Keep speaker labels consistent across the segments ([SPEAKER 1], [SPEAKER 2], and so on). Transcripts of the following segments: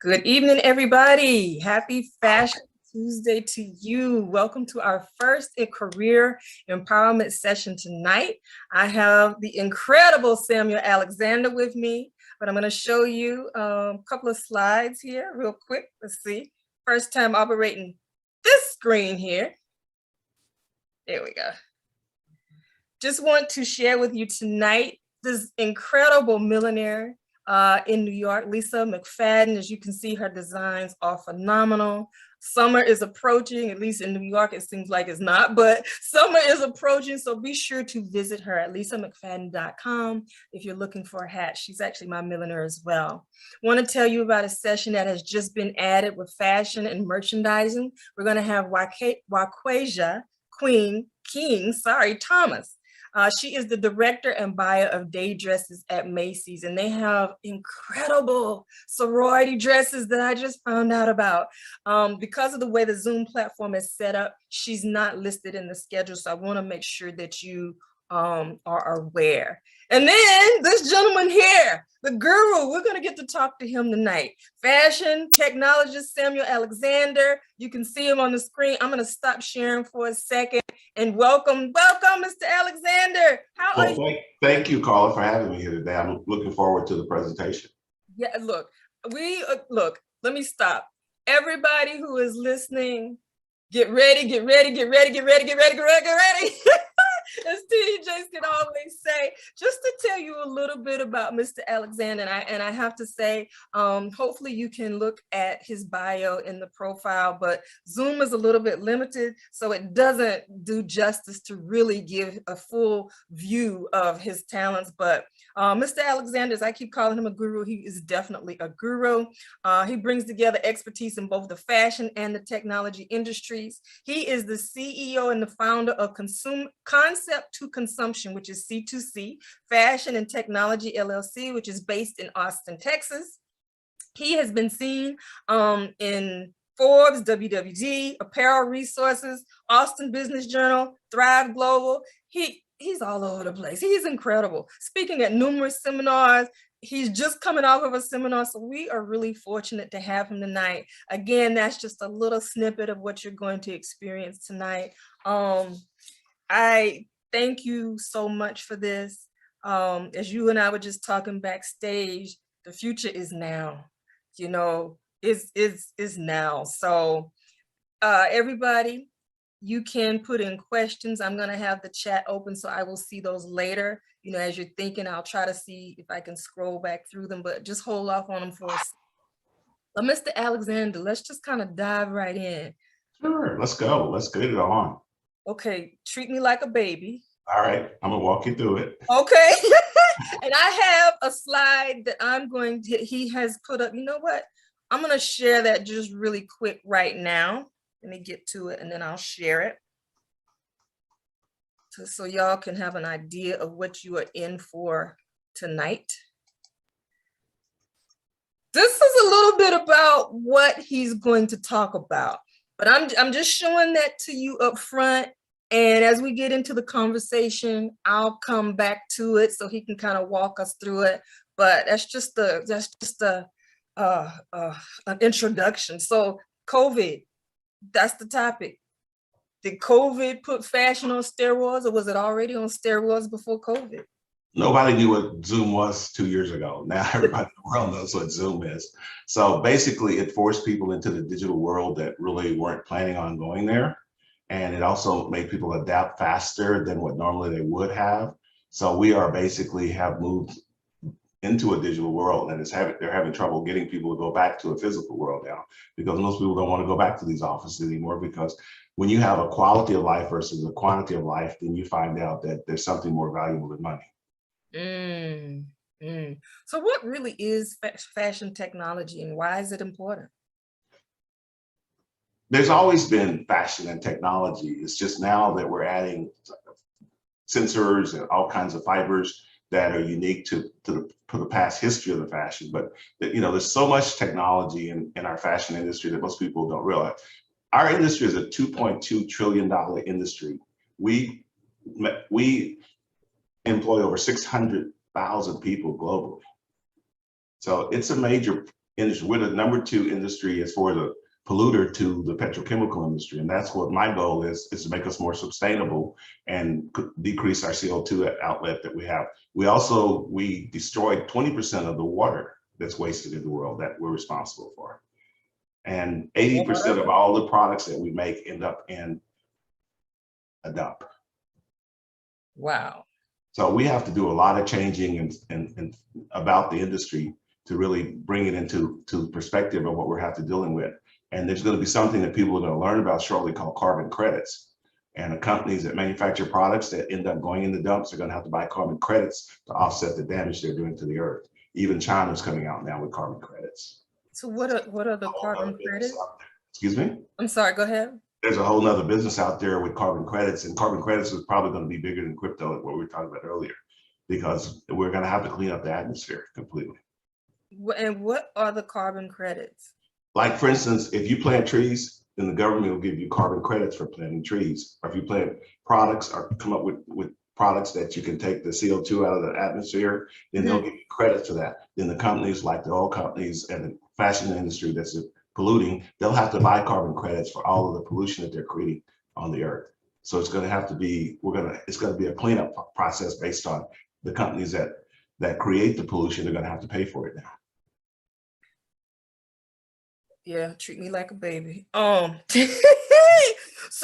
[SPEAKER 1] Good evening, everybody. Happy Fashion Tuesday to you. Welcome to our first career empowerment session tonight. I have the incredible Samuel Alexander with me, but I'm going to show you a couple of slides here real quick. Let's see. First time operating this screen here. There we go. Just want to share with you tonight this incredible millionaire in New York, Lisa McFadden. As you can see, her designs are phenomenal. Summer is approaching, at least in New York, it seems like it's not, but summer is approaching. So be sure to visit her at lisamcfadden.com if you're looking for a hat. She's actually my millionaire as well. I want to tell you about a session that has just been added with fashion and merchandising. We're going to have Waquasia King Thomas. She is the director and buyer of day dresses at Macy's, and they have incredible sorority dresses that I just found out about. Because of the way the Zoom platform is set up, she's not listed in the schedule, so I want to make sure that you are aware. And then this gentleman here, the guru, we're going to get to talk to him tonight. Fashion technologist Samuel Alexander. You can see him on the screen. I'm going to stop sharing for a second and welcome, Mr. Alexander. How are you?
[SPEAKER 2] Thank you, Carla, for having me here today. I'm looking forward to the presentation.
[SPEAKER 1] Yeah, look, let me stop. Everybody who is listening, get ready. As TDJs can always say, just to tell you a little bit about Mr. Alexander, and I have to say, hopefully you can look at his bio in the profile, but Zoom is a little bit limited, so it doesn't do justice to really give a full view of his talents. But Mr. Alexander, as I keep calling him a guru, he is definitely a guru. He brings together expertise in both the fashion and the technology industries. He is the CEO and the founder of Concept to Consumption, which is C2C, Fashion and Technology LLC, which is based in Austin, Texas. He has been seen in Forbes, WWD, Apparel Resources, Austin Business Journal, Thrive Global. He's all over the place. He's incredible. Speaking at numerous seminars. He's just coming off of a seminar, so we are really fortunate to have him tonight. Again, that's just a little snippet of what you're going to experience tonight. I thank you so much for this. As you and I were just talking backstage, the future is now. You know, is now. So everybody, you can put in questions. I'm going to have the chat open, so I will see those later. You know, as you're thinking, I'll try to see if I can scroll back through them, but just hold off on them for a second. But Mr. Alexander, let's just kind of dive right in.
[SPEAKER 2] Sure, let's go. Let's get it on.
[SPEAKER 1] Okay, treat me like a baby.
[SPEAKER 2] All right, I'm gonna walk you through it.
[SPEAKER 1] Okay. And I have a slide that he has put up. You know what? I'm going to share that just really quick right now. Let me get to it and then I'll share it. So y'all can have an idea of what you are in for tonight. This is a little bit about what he's going to talk about, but I'm just showing that to you up front. And as we get into the conversation, I'll come back to it so he can kind of walk us through it. But that's just an introduction. So COVID, that's the topic. Did COVID put fashion on steroids, or was it already on steroids before COVID?
[SPEAKER 2] Nobody knew what Zoom was 2 years ago. Now everybody in the world knows what Zoom is. So basically it forced people into the digital world that really weren't planning on going there. And it also made people adapt faster than what normally they would have. So we are basically have moved into a digital world, and they're having trouble getting people to go back to a physical world now, because most people don't want to go back to these offices anymore, because when you have a quality of life versus a quantity of life, then you find out that there's something more valuable than money.
[SPEAKER 1] So what really is fashion technology, and why is it important?
[SPEAKER 2] There's always been fashion and technology. It's just now that we're adding sensors and all kinds of fibers that are unique to the past history of the fashion. But you know, there's so much technology in our fashion industry that most people don't realize. Our industry is a $2.2 trillion industry. We employ over 600,000 people globally. So it's a major industry. We're the number 2 industry as far as the polluter to the petrochemical industry. And that's what my goal is to make us more sustainable and decrease our CO2 outlet that we have. We destroyed 20% of the water that's wasted in the world that we're responsible for. And 80% of all the products that we make end up in a dump.
[SPEAKER 1] Wow.
[SPEAKER 2] So we have to do a lot of changing and about the industry to really bring it into perspective of what we're have to dealing with. And there's going to be something that people are going to learn about shortly called carbon credits. And the companies that manufacture products that end up going in the dumps are going to have to buy carbon credits to offset the damage they're doing to the earth. Even China's coming out now with carbon credits.
[SPEAKER 1] So what are the carbon credits?
[SPEAKER 2] Excuse me?
[SPEAKER 1] I'm sorry, go ahead.
[SPEAKER 2] There's a whole nother business out there with carbon credits, and carbon credits is probably going to be bigger than crypto, like what we were talking about earlier, because we're going to have to clean up the atmosphere completely.
[SPEAKER 1] And what are the carbon credits?
[SPEAKER 2] Like, for instance, if you plant trees, then the government will give you carbon credits for planting trees. Or if you plant products or come up with products that you can take the CO2 out of the atmosphere, then they'll give you credit for that. Then the companies like the oil companies and the fashion industry that's polluting, they'll have to buy carbon credits for all of the pollution that they're creating on the earth. So it's going to have to be, it's going to be a cleanup process based on the companies that create the pollution. They're going to have to pay for it now.
[SPEAKER 1] Yeah, treat me like a baby. So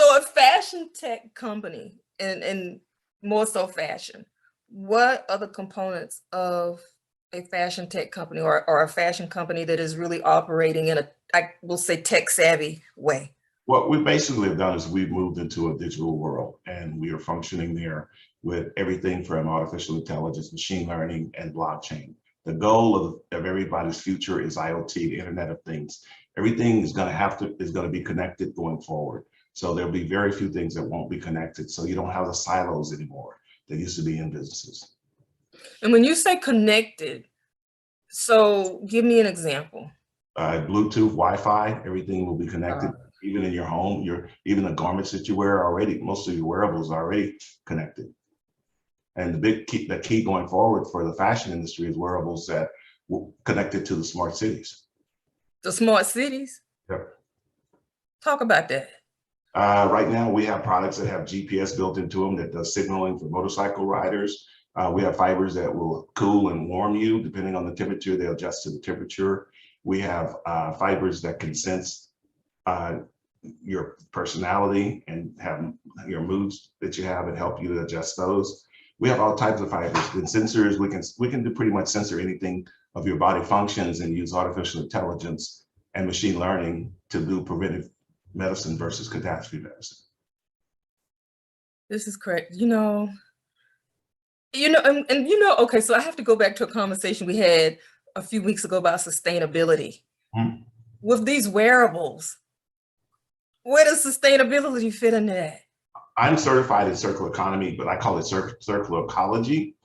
[SPEAKER 1] a fashion tech company and more so fashion, what are the components of a fashion tech company or a fashion company that is really operating in I will say tech savvy way?
[SPEAKER 2] What we basically have done is we've moved into a digital world, and we are functioning there with everything from artificial intelligence, machine learning, and blockchain. The goal of everybody's future is IoT, the Internet of Things. Everything is going to be connected going forward. So there'll be very few things that won't be connected. So you don't have the silos anymore that used to be in businesses.
[SPEAKER 1] And when you say connected, so give me an example.
[SPEAKER 2] Bluetooth, Wi-Fi, everything will be connected. Even in your home, even the garments that you wear already, most of your wearables are already connected. And the key going forward for the fashion industry is wearables that will connected to the smart cities.
[SPEAKER 1] The smart cities?
[SPEAKER 2] Yep.
[SPEAKER 1] Talk about that.
[SPEAKER 2] Right now, we have products that have GPS built into them that does signaling for motorcycle riders. We have fibers that will cool and warm you depending on the temperature. They adjust to the temperature. We have fibers that can sense your personality and have your moods that you have and help you to adjust those. We have all types of fibers and sensors. We can do pretty much sensor anything of your body functions and use artificial intelligence and machine learning to do preventive medicine versus catastrophe medicine.
[SPEAKER 1] This is correct. Okay, so I have to go back to a conversation we had a few weeks ago about sustainability.
[SPEAKER 2] Mm-hmm.
[SPEAKER 1] With these wearables, where does sustainability fit into that?
[SPEAKER 2] I'm certified in circular economy, but I call it circular ecology.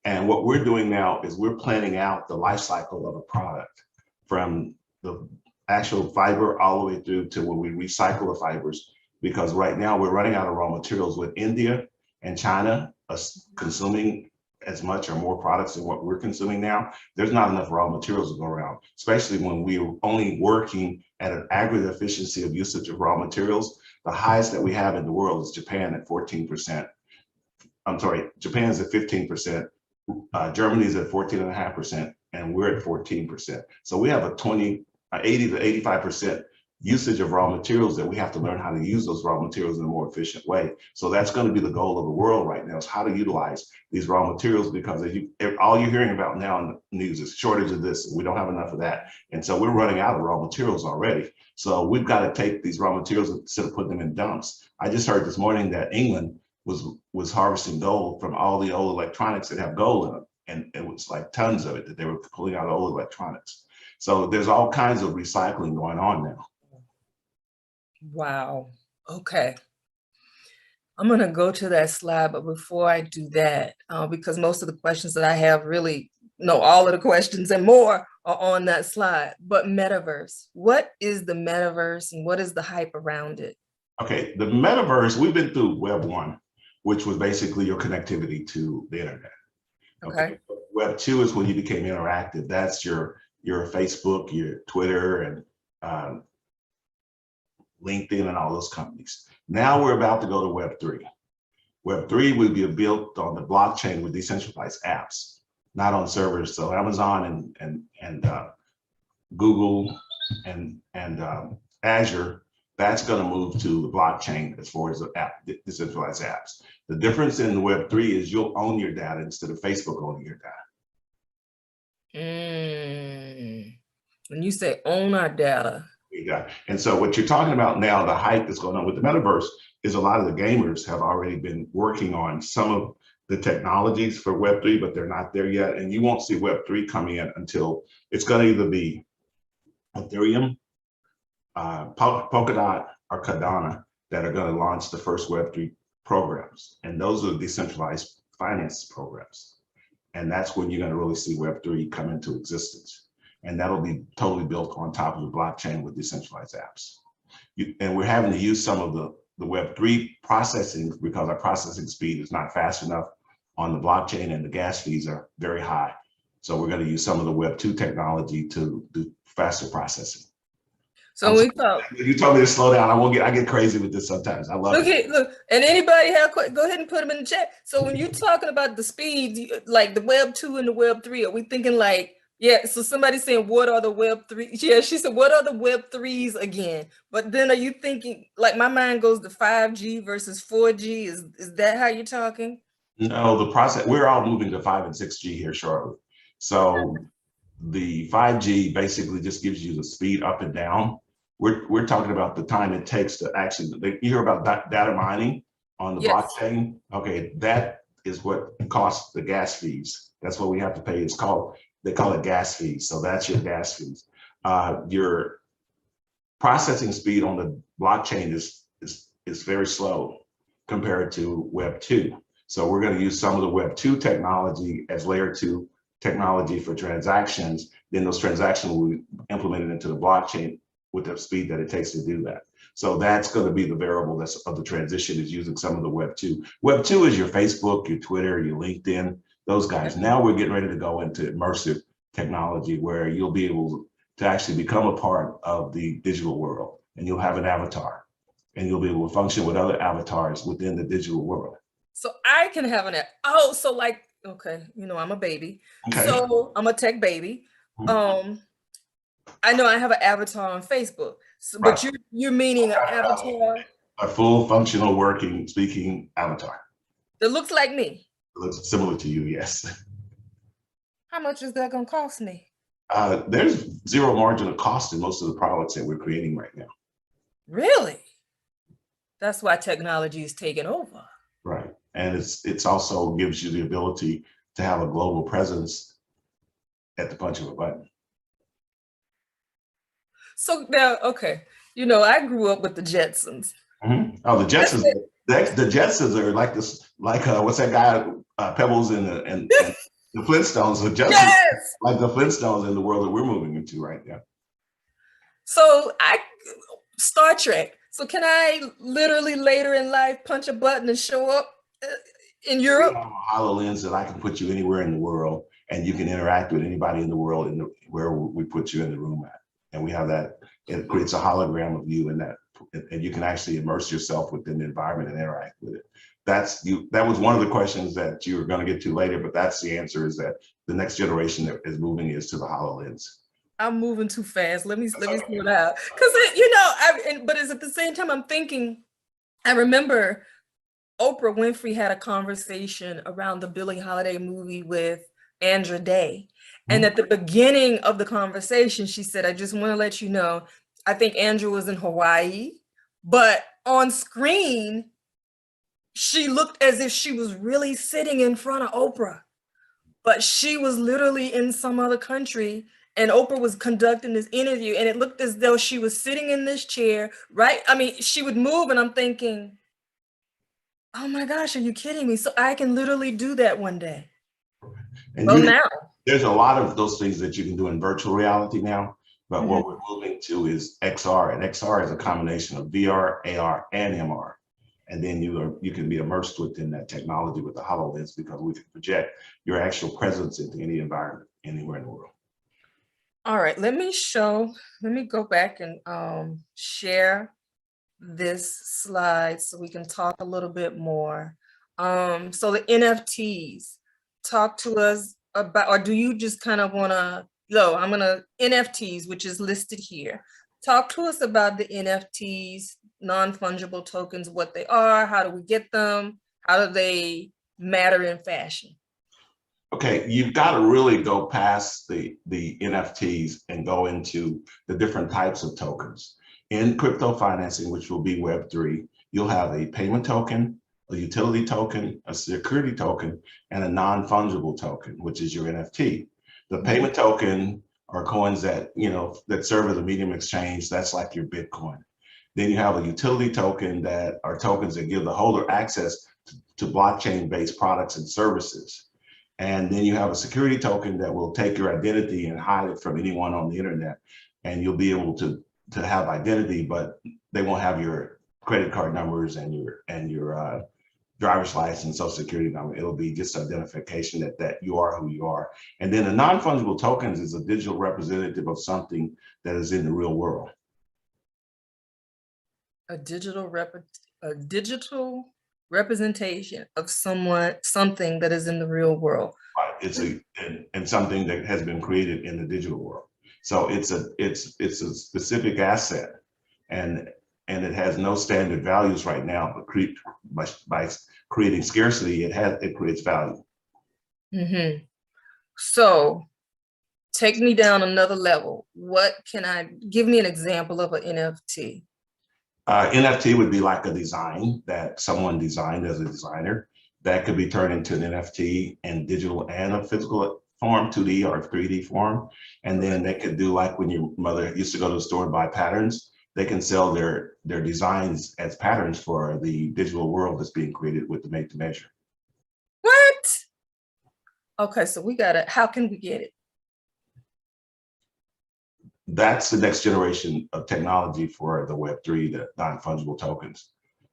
[SPEAKER 2] And what we're doing now is we're planning out the life cycle of a product from the actual fiber all the way through to when we recycle the fibers, because right now we're running out of raw materials with India and China consuming as much or more products than what we're consuming now. There's not enough raw materials to go around, especially when we're only working at an aggregate efficiency of usage of raw materials. The highest that we have in the world is Japan at 14%. I'm sorry, Japan's at 15%. Germany's at 14.5%, and we're at 14%. So we have a 80 to 85% usage of raw materials that we have to learn how to use those raw materials in a more efficient way. So that's going to be the goal of the world right now, is how to utilize these raw materials, because all you're hearing about now in the news is shortage of this, and we don't have enough of that. And so we're running out of raw materials already. So we've got to take these raw materials instead of putting them in dumps. I just heard this morning that England was harvesting gold from all the old electronics that have gold in them. And it was like tons of it that they were pulling out of old electronics. So there's all kinds of recycling going on now.
[SPEAKER 1] Wow. Okay. I'm going to go to that slide, but before I do that, because most of the questions that I have all of the questions and more are on that slide, but metaverse, what is the metaverse and what is the hype around it?
[SPEAKER 2] Okay, the metaverse, we've been through Web 1, which was basically your connectivity to the internet. Okay. Web 2 is when you became interactive. That's your your Facebook, your Twitter, and LinkedIn and all those companies. Now we're about to go to Web3. Web3 will be built on the blockchain with decentralized apps, not on servers. So Amazon and Google and Azure, that's going to move to the blockchain as far as the decentralized apps. The difference in Web3 is you'll own your data instead of Facebook owning your data.
[SPEAKER 1] When you say own our data.
[SPEAKER 2] Yeah. And so what you're talking about now, the hype that's going on with the metaverse, is a lot of the gamers have already been working on some of the technologies for Web3, but they're not there yet. And you won't see Web3 coming in until it's going to either be Ethereum, Polkadot, or Cardano that are going to launch the first Web3 programs. And those are decentralized finance programs. And that's when you're going to really see Web3 come into existence. And that'll be totally built on top of the blockchain with decentralized apps. And we're having to use some of the Web3 processing because our processing speed is not fast enough on the blockchain and the gas fees are very high. So we're going to use some of the Web2 technology to do faster processing.
[SPEAKER 1] So
[SPEAKER 2] you told me to slow down. I get crazy with this sometimes. I love it.
[SPEAKER 1] Look, and anybody have go ahead and put them in the chat. So when you're talking about the speed, like the Web2 and the Web3, are we thinking like, yeah, so somebody's saying, what are the Web3? Yeah, she said, what are the Web3s again? But then are you thinking, like my mind goes to 5G versus 4G? Is that how you're talking?
[SPEAKER 2] No, the process, we're all moving to 5 and 6G here shortly. So the 5G basically just gives you the speed up and down. We're talking about the time it takes to actually, you hear about data mining on the blockchain. Okay, that is what costs the gas fees. That's what we have to pay. They call it gas fees. So that's your gas fees. Your processing speed on the blockchain is very slow compared to Web 2. So we're going to use some of the Web 2 technology as layer 2 technology for transactions. Then those transactions will be implemented into the blockchain with the speed that it takes to do that. So that's going to be the variable that's of the transition, is using some of the Web 2. Web 2 is your Facebook, your Twitter, your LinkedIn, those guys. Now we're getting ready to go into immersive technology where you'll be able to actually become a part of the digital world, and you'll have an avatar and you'll be able to function with other avatars within the digital world.
[SPEAKER 1] So I can have so like, okay, I'm a baby. Okay. So I'm a tech baby. I know I have an avatar on Facebook, but you're meaning an avatar?
[SPEAKER 2] A full functional working speaking avatar.
[SPEAKER 1] That looks like me.
[SPEAKER 2] It looks similar to you, yes.
[SPEAKER 1] How much is that going to cost me?
[SPEAKER 2] There's zero margin of cost in most of the products that we're creating right now.
[SPEAKER 1] Really? That's why technology is taking over.
[SPEAKER 2] Right. And it's also gives you the ability to have a global presence at the punch of a button.
[SPEAKER 1] So now, okay, I grew up with the Jetsons.
[SPEAKER 2] Mm-hmm. Oh, the Jetsons. The Jetsons are like this, what's that guy, Pebbles and the Flintstones. The Jetsons, like the Flintstones in the world that we're moving into right now.
[SPEAKER 1] So Star Trek. So can I literally later in life punch a button and show up in Europe?
[SPEAKER 2] We have a HoloLens that I can put you anywhere in the world, and you can interact with anybody in the world where we put you in the room at. And we have that. It creates a hologram of you, and you can actually immerse yourself within the environment and interact with it. That was one of the questions that you were going to get to later, but that's the answer, is that the next generation that is moving is to the HoloLens.
[SPEAKER 1] I'm moving too fast. Let me slow down. Because, but it's at the same time, I'm thinking, I remember Oprah Winfrey had a conversation around the Billie Holiday movie with Andra Day. And at the beginning of the conversation, she said, I just want to let you know, I think Andrew was in Hawaii, but on screen, she looked as if she was really sitting in front of Oprah, but she was literally in some other country, and Oprah was conducting this interview, and it looked as though she was sitting in this chair, right? I mean, she would move, and I'm thinking, oh my gosh, are you kidding me? So I can literally do that one day.
[SPEAKER 2] And now there's a lot of those things that you can do in virtual reality now, but what we're moving to is XR, and XR is a combination of VR, AR, and MR. And then you can be immersed within that technology with the HoloLens, because we can project your actual presence into any environment anywhere in the world.
[SPEAKER 1] All right, let me go back and share this slide so we can talk a little bit more. So the NFTs, talk to us about, or do you just kind of want to, no, I'm gonna, NFTs, which is listed here. Talk to us about the NFTs, non-fungible tokens, what they are, how do we get them, how do they matter in fashion?
[SPEAKER 2] Okay, you've got to really go past the NFTs and go into the different types of tokens. In crypto financing, which will be Web3, you'll have a payment token, a utility token, a security token, and a non-fungible token, which is your NFT. The payment token are coins that, that serve as a medium exchange. That's like your Bitcoin. Then you have a utility token that are tokens that give the holder access to blockchain-based products and services. And then you have a security token that will take your identity and hide it from anyone on the internet. And you'll be able to have identity, but they won't have your credit card numbers and your driver's license, social security number. It'll be just identification that you are who you are. And then the non-fungible tokens is a digital representative of something that is in the real world.
[SPEAKER 1] A digital representation of something that is in the real world.
[SPEAKER 2] Right. It's and something that has been created in the digital world. So it's a specific asset, and it has no standard values right now, but by creating scarcity, it creates value.
[SPEAKER 1] Mm-hmm. So take me down another level. Give me an example of an NFT?
[SPEAKER 2] NFT would be like a design that someone designed as a designer that could be turned into an NFT in digital and a physical form, 2D or 3D form. And then they could do like when your mother used to go to the store and buy patterns, they can sell their designs as patterns for the digital world that's being created with the Made to Measure.
[SPEAKER 1] What? Okay, so how can we get it?
[SPEAKER 2] That's the next generation of technology for the Web3, the non-fungible tokens.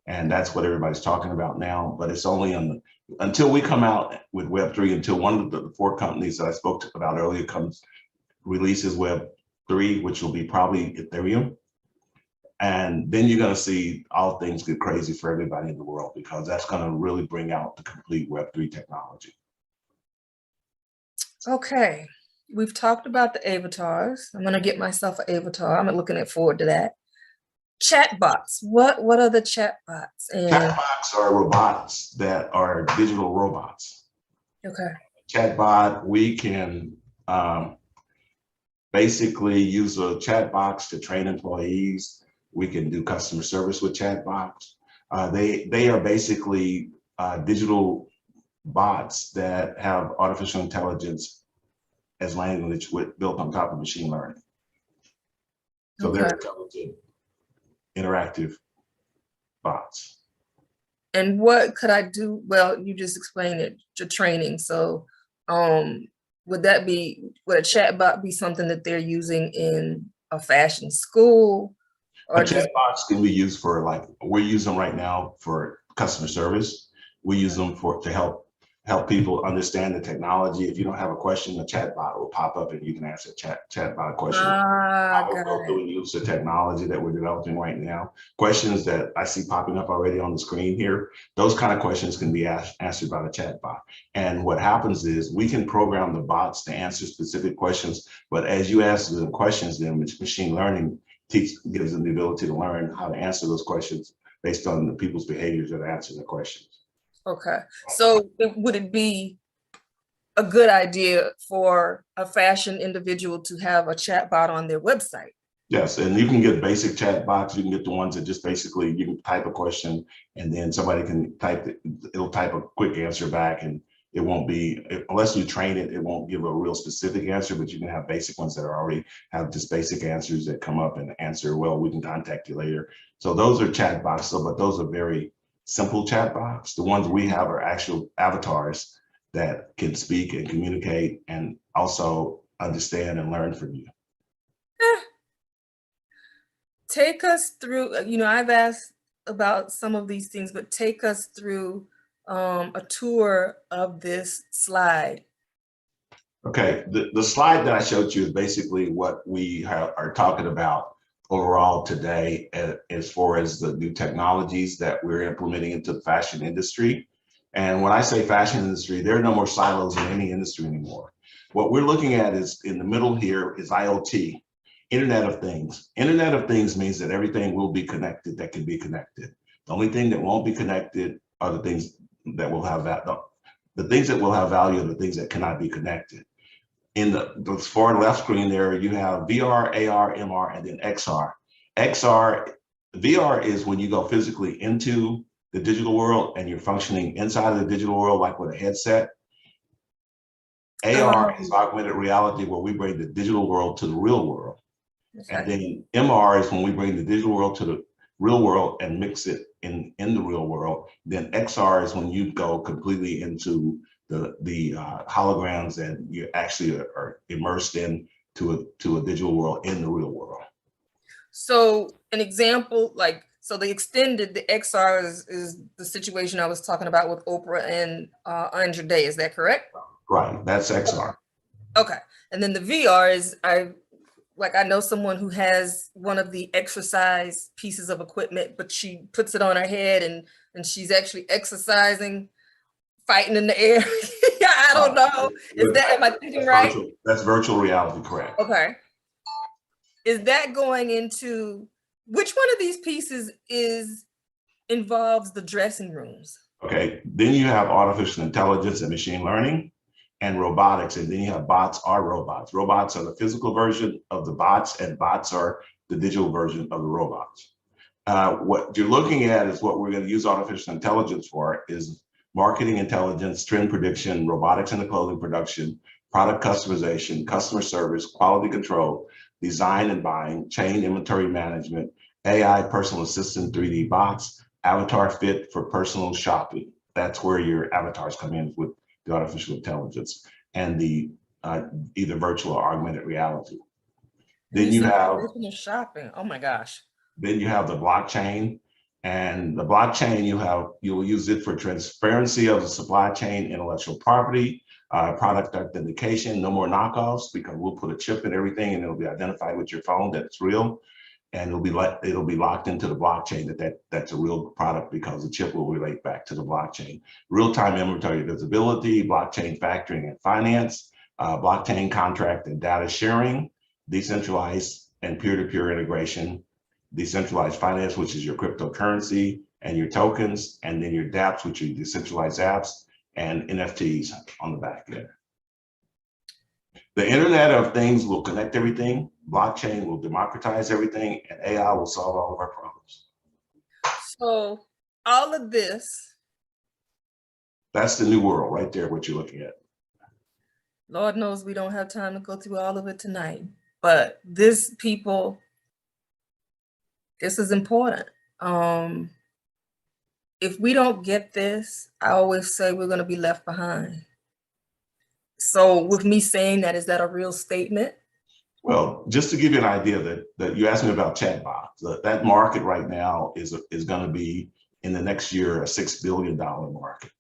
[SPEAKER 2] And that's what everybody's talking about now, but it's only until we come out with Web3, until one of the 4 companies that I spoke about earlier releases Web3, which will be probably Ethereum. And then you're going to see all things get crazy for everybody in the world, because that's going to really bring out the complete Web3 technology.
[SPEAKER 1] Okay. We've talked about the avatars. I'm going to get myself an avatar. I'm looking forward to that. Chatbots. What are the chatbots?
[SPEAKER 2] Chatbots are robots that are digital robots.
[SPEAKER 1] Okay.
[SPEAKER 2] Chatbot, we can basically use a chat box to train employees. We can do customer service with chatbots. They are basically digital bots that have artificial intelligence as language built on top of machine learning. So they're intelligent, interactive bots.
[SPEAKER 1] And what could I do? Well, you just explained it, to training. So would a chatbot be something that they're using in a fashion school?
[SPEAKER 2] Or chatbots can be used for, like, we're using them right now for customer service. We use them to help people understand the technology. If you don't have a question, a chatbot will pop up and you can ask a chatbot question. We'll go through and use the technology that we're developing right now. Questions that I see popping up already on the screen here, those kind of questions can be answered by the chatbot. And what happens is we can program the bots to answer specific questions, but as you ask them questions, then machine learning gives them the ability to learn how to answer those questions based on the people's behaviors that are answering the questions.
[SPEAKER 1] Okay, so would it be a good idea for a fashion individual to have a chat bot on their website?
[SPEAKER 2] Yes, and you can get basic chat bots. You can get the ones that just basically you can type a question and then somebody can it'll type a quick answer back, and it won't be, unless you train it, it won't give a real specific answer, but you can have basic ones that already have just basic answers that come up and answer, well, we can contact you later. So those are chat bots, but those are very simple chat bots. The ones we have are actual avatars that can speak and communicate and also understand and learn from you.
[SPEAKER 1] Take us through, I've asked about some of these things, but take us through a tour of this slide.
[SPEAKER 2] Okay, the slide that I showed you is basically what we are talking about overall today as far as the new technologies that we're implementing into the fashion industry. And when I say fashion industry, there are no more silos in any industry anymore. What we're looking at is in the middle here is IoT, Internet of Things. Internet of Things means that everything will be connected that can be connected. The only thing that won't be connected are the things that will have that. The things that will have value are the things that cannot be connected. In the far left screen there, you have VR, AR, MR, and then XR. VR is when you go physically into the digital world and you're functioning inside of the digital world, like with a headset. AR is augmented reality, where we bring the digital world to the real world. And then MR is when we bring the digital world to the real world and mix it in the real world. Then XR is when you go completely into the holograms and you actually are immersed to a digital world in the real world.
[SPEAKER 1] So an example, like, so the XR is the situation I was talking about with Oprah and Andra Day. Is that correct?
[SPEAKER 2] Right, that's XR.
[SPEAKER 1] Okay, and then the VR is I know someone who has one of the exercise pieces of equipment, but she puts it on her head and she's actually exercising, fighting in the air. I don't know. Am I thinking right?
[SPEAKER 2] That's virtual reality, correct.
[SPEAKER 1] Okay. Is that going into, which one of these pieces involves the dressing rooms?
[SPEAKER 2] Okay, then you have artificial intelligence and machine learning and robotics, and then you have bots are robots. Robots are the physical version of the bots, and bots are the digital version of the robots. What you're looking at is what we're going to use artificial intelligence for is marketing intelligence, trend prediction, robotics in the clothing production, product customization, customer service, quality control, design and buying, chain inventory management, AI personal assistant 3D bots, avatar fit for personal shopping. That's where your avatars come in with the artificial intelligence and the either virtual or augmented reality. Then you have
[SPEAKER 1] personal shopping. Oh my gosh.
[SPEAKER 2] Then you have the blockchain, and the blockchain you will use it for transparency of the supply chain, intellectual property, product authentication, no more knockoffs, because we'll put a chip in everything and it'll be identified with your phone that it's real. And it'll be locked into the blockchain that's a real product because the chip will relate back to the blockchain. Real-time inventory visibility, blockchain factoring and finance, blockchain contract and data sharing, decentralized and peer-to-peer integration, decentralized finance, which is your cryptocurrency and your tokens, and then your dApps, which are decentralized apps, and NFTs on the back end. The Internet of Things will connect everything, blockchain will democratize everything, and AI will solve all of our problems.
[SPEAKER 1] So all of this.
[SPEAKER 2] That's the new world right there, what you're looking at.
[SPEAKER 1] Lord knows we don't have time to go through all of it tonight, but this is important. If we don't get this, I always say we're going to be left behind. So with me saying that, is that a real statement?
[SPEAKER 2] Well, just to give you an idea that you asked me about chatbots, that market right now is going to be in the next year a $6 billion market.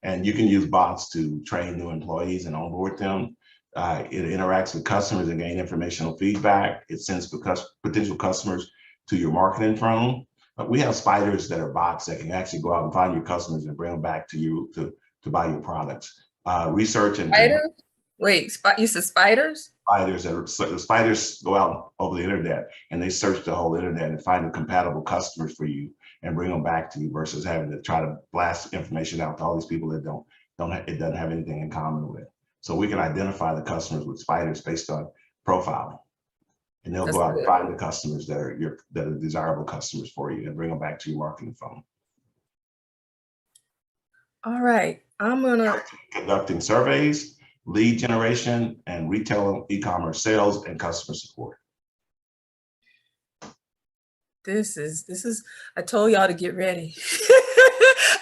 [SPEAKER 2] And you can use bots to train new employees and onboard them. It interacts with customers and gain informational feedback. It sends potential customers to your marketing phone. We have spiders that are bots that can actually go out and find your customers and bring them back to you to buy your products. Research and
[SPEAKER 1] spiders? Wait, you said spiders?
[SPEAKER 2] Spiders go out over the internet and they search the whole internet and find the compatible customers for you and bring them back to you versus having to try to blast information out to all these people that it doesn't have anything in common with. So we can identify the customers with spiders based on profiling. And they'll go out and find the customers that are desirable customers for you and bring them back to your marketing phone.
[SPEAKER 1] All right, I'm gonna
[SPEAKER 2] conducting surveys, lead generation, and retail e-commerce sales and customer support.
[SPEAKER 1] This is, I told y'all to get ready.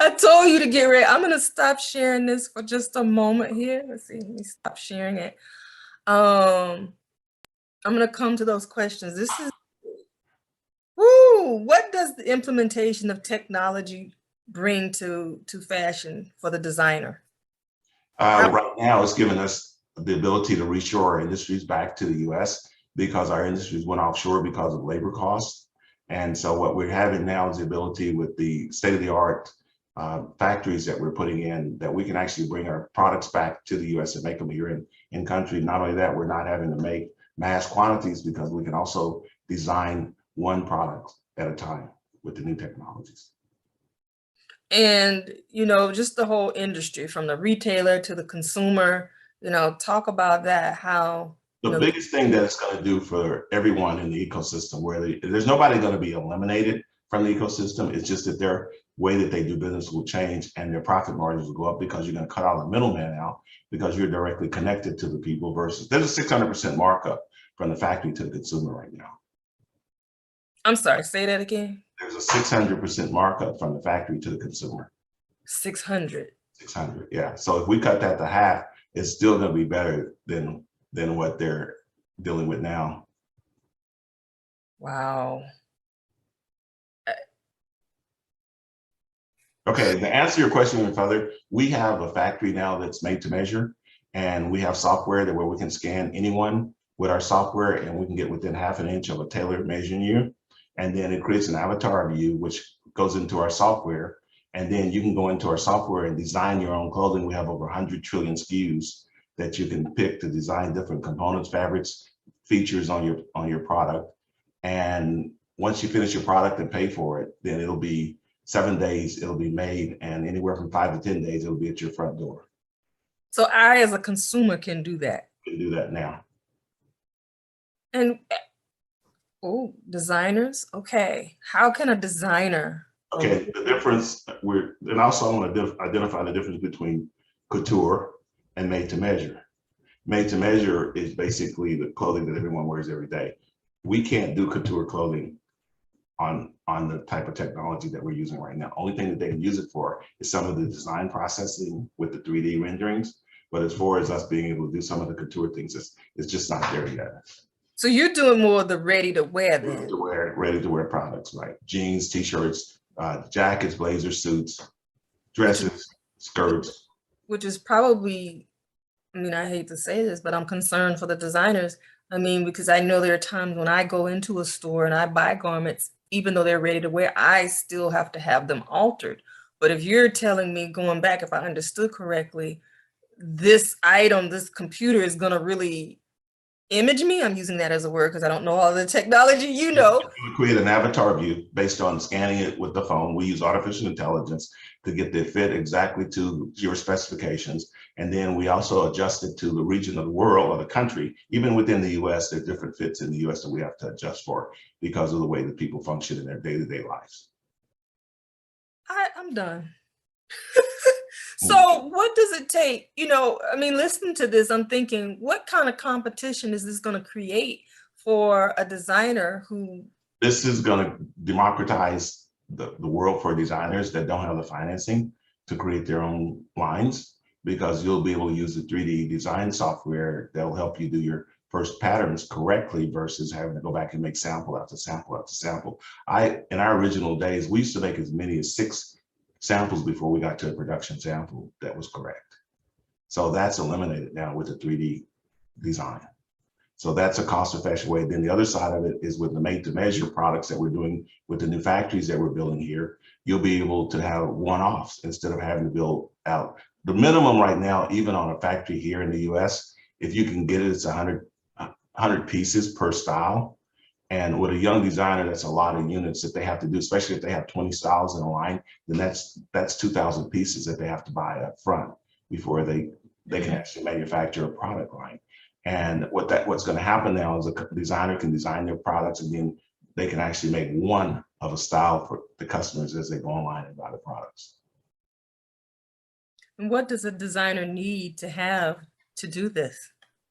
[SPEAKER 1] I told you to get ready. I'm gonna stop sharing this for just a moment here. Let's see, let me stop sharing it. I'm gonna come to those questions. This is, what does the implementation of technology bring to fashion for the designer?
[SPEAKER 2] Right now, it's given us the ability to reshore our industries back to the US because our industries went offshore because of labor costs. And so what we're having now is the ability with the state-of-the-art factories that we're putting in, that we can actually bring our products back to the US and make them here in country. Not only that, we're not having to make mass quantities because we can also design one product at a time with the new technologies.
[SPEAKER 1] And, just the whole industry from the retailer to the consumer, talk about that, how.
[SPEAKER 2] The biggest thing that it's going to do for everyone in the ecosystem, where there's nobody going to be eliminated from the ecosystem. It's just that their way that they do business will change and their profit margins will go up because you're going to cut all the middleman out because you're directly connected to the people versus there's a 600% markup from the factory to the consumer right now.
[SPEAKER 1] I'm sorry, say that again.
[SPEAKER 2] There's a 600% markup from the factory to the consumer.
[SPEAKER 1] 600.
[SPEAKER 2] 600, yeah. So if we cut that to half, it's still going to be better than what they're dealing with now.
[SPEAKER 1] Wow.
[SPEAKER 2] Okay, to answer your question even further, we have a factory now that's made to measure, and we have software where we can scan anyone with our software and we can get within half an inch of a tailor measuring you. And then it creates an avatar of you, which goes into our software. And then you can go into our software and design your own clothing. We have over 100 trillion SKUs that you can pick to design different components, fabrics, features on your product. And once you finish your product and pay for it, then it'll be 7 days, it'll be made, and anywhere from 5 to 10 days, it'll be at your front door.
[SPEAKER 1] So I, as a consumer, can do that.
[SPEAKER 2] You can do that now.
[SPEAKER 1] And designers. Okay, how can a designer?
[SPEAKER 2] Okay, the difference, and also I want to identify the difference between couture and made to measure. Made to measure is basically the clothing that everyone wears every day. We can't do couture clothing on the type of technology that we're using right now. Only thing that they can use it for is some of the design processing with the 3D renderings. But as far as us being able to do some of the couture things, it's just not there yet.
[SPEAKER 1] So you're doing more of the ready to wear then?
[SPEAKER 2] Ready to wear products, right? Jeans, t-shirts, jackets, blazers, suits, dresses, skirts.
[SPEAKER 1] Which is probably, I hate to say this, but I'm concerned for the designers. Because I know there are times when I go into a store and I buy garments, even though they're ready to wear, I still have to have them altered. But if you're telling me, going back, if I understood correctly, this item, this computer is going to really image me. I'm using that as a word because I don't know all the technology,
[SPEAKER 2] We create an avatar view based on scanning it with the phone. We use artificial intelligence to get the fit exactly to your specifications. And then we also adjust it to the region of the world or the country. Even within the US, there are different fits in the US that we have to adjust for because of the way that people function in their day-to-day lives.
[SPEAKER 1] I'm done. So what does it take? Listening to this, I'm thinking, what kind of competition is this going to create for a designer who?
[SPEAKER 2] This is going to democratize the world for designers that don't have the financing to create their own lines, because you'll be able to use the 3D design software that will help you do your first patterns correctly versus having to go back and make sample after sample after sample. In our original days, we used to make as many as 6 samples before we got to a production sample that was correct. So that's eliminated now with the 3D design. So that's a cost-effective way. Then the other side of it is with the made-to-measure products that we're doing with the new factories that we're building here. You'll be able to have one-offs instead of having to build out. The minimum right now, even on a factory here in the US, if you can get it, it's 100 pieces per style. And with a young designer, that's a lot of units that they have to do, especially if they have 20 styles in a line, then that's 2,000 pieces that they have to buy up front before they can actually manufacture a product line. And what's going to happen now is a designer can design their products, and then they can actually make one of a style for the customers as they go online and buy the products.
[SPEAKER 1] And what does a designer need to have to do this?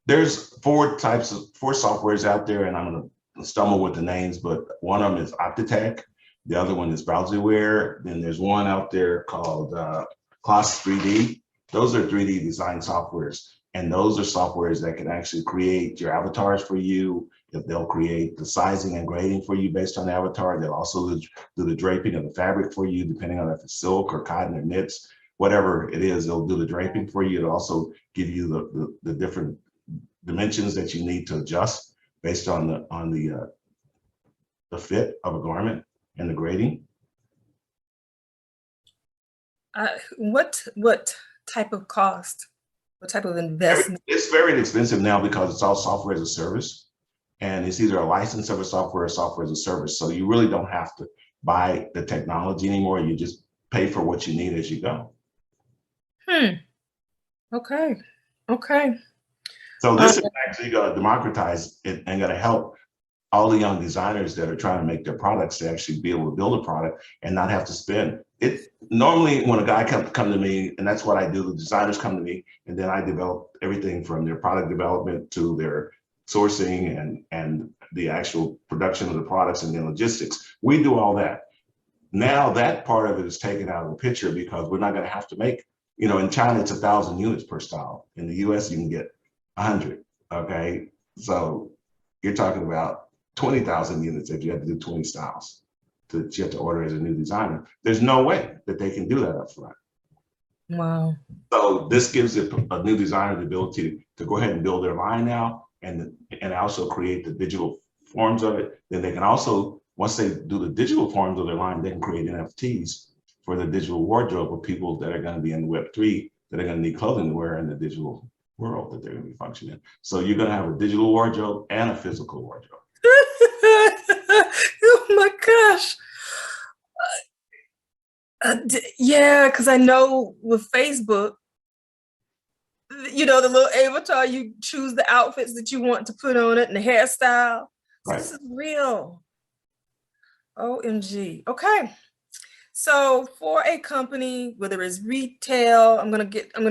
[SPEAKER 2] There's 4 softwares out there, and I'm going to stumble with the names, but one of them is Optitech. The other one is Browserware. Then there's one out there called Kloss 3D. Those are 3D design softwares. And those are softwares that can actually create your avatars for you. They'll create the sizing and grading for you based on the avatar. They'll also do the draping of the fabric for you, depending on if it's silk or cotton or knits. whatever it is, it'll do the draping for you. It'll also give you the different dimensions that you need to adjust based on the fit of a garment and the grading.
[SPEAKER 1] What type of cost? What type of investment?
[SPEAKER 2] It's very inexpensive now because it's all software as a service, and it's either a license of a software or software as a service. So you really don't have to buy the technology anymore. You just pay for what you need as you go.
[SPEAKER 1] Okay. Okay.
[SPEAKER 2] So this is actually going to democratize it and going to help all the young designers that are trying to make their products to actually be able to build a product and not have to spend it. Normally when a guy come to me, and that's what I do, the designers come to me, and then I develop everything from their product development to their sourcing and the actual production of the products and then logistics. We do all that. Now that part of it is taken out of the picture because we're not going to have to make, you know, in China, it's 1,000 units per style. In the US, you can get 100, okay? So you're talking about 20,000 units if you have to do 20 styles that you have to order as a new designer. There's no way that they can do that up front.
[SPEAKER 1] Wow.
[SPEAKER 2] So this gives a new designer the ability to go ahead and build their line now and also create the digital forms of it. Then they can also, once they do the digital forms of their line, they can create NFTs for the digital wardrobe of people that are going to be in Web3, that are going to need clothing to wear in the digital world that they're going to be functioning. So you're going to have a digital wardrobe and a physical wardrobe.
[SPEAKER 1] Oh my gosh. Yeah, because I know with Facebook, you know, the little avatar, you choose the outfits that you want to put on it and the hairstyle. So
[SPEAKER 2] Right.
[SPEAKER 1] This is real. OMG. Okay. So for a company, whether it's retail, I'm gonna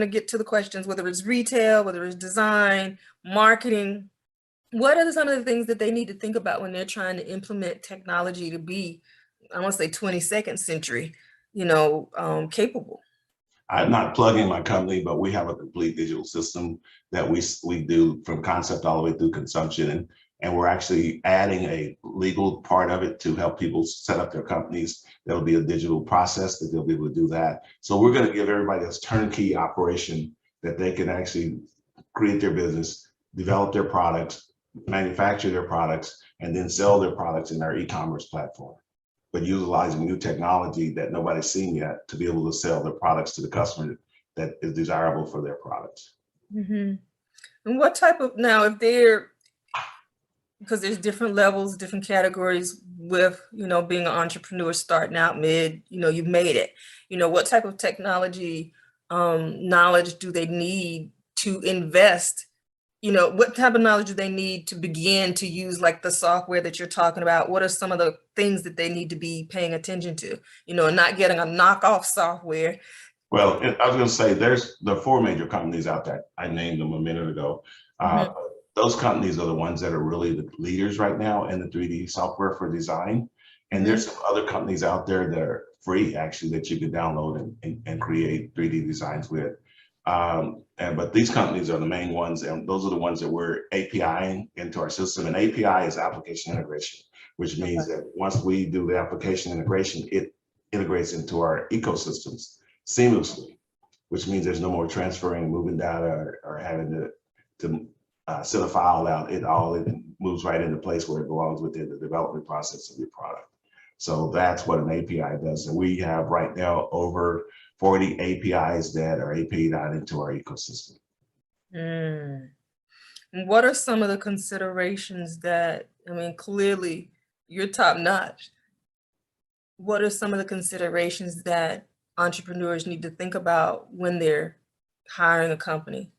[SPEAKER 1] get to the questions, whether it's retail, whether it's design, marketing, what are some of the things that they need to think about when they're trying to implement technology to be, I want to say 22nd century, you know, capable?
[SPEAKER 2] I'm not plugging my company, but we have a complete digital system that we do from concept all the way through consumption. And we're actually adding a legal part of it to help people set up their companies. There'll be a digital process that they'll be able to do that. So we're going to give everybody this turnkey operation that they can actually create their business, develop their products, manufacture their products, and then sell their products in our e-commerce platform, but utilizing new technology that nobody's seen yet to be able to sell their products to the customer that is desirable for their products.
[SPEAKER 1] Mm-hmm. And what type of, now if they're, because there's different levels, different categories with, you know, being an entrepreneur, starting out mid, you know, you've made it, you know, what type of technology knowledge do they need to invest? You know, what type of knowledge do they need to begin to use, like the software that you're talking about? What are some of the things that they need to be paying attention to, you know, and not getting a knockoff software?
[SPEAKER 2] Well, I was going to say there's the 4 major companies out there. I named them a minute ago. Those companies are the ones that are really the leaders right now in the 3D software for design. And there's some other companies out there that are free, actually, that you can download and create 3D designs with. But these companies are the main ones, and those are the ones that we're APIing into our system. And API is application integration, which means that once we do the application integration, it integrates into our ecosystems seamlessly, which means there's no more transferring, moving data, or having to send a file out. It moves right into place where it belongs within the development process of your product. So that's what an API does. And we have right now over 40 APIs that are API'd out into our ecosystem.
[SPEAKER 1] And what are some of the considerations that, I mean, clearly you're top notch. What are some of the considerations that entrepreneurs need to think about when they're hiring a company?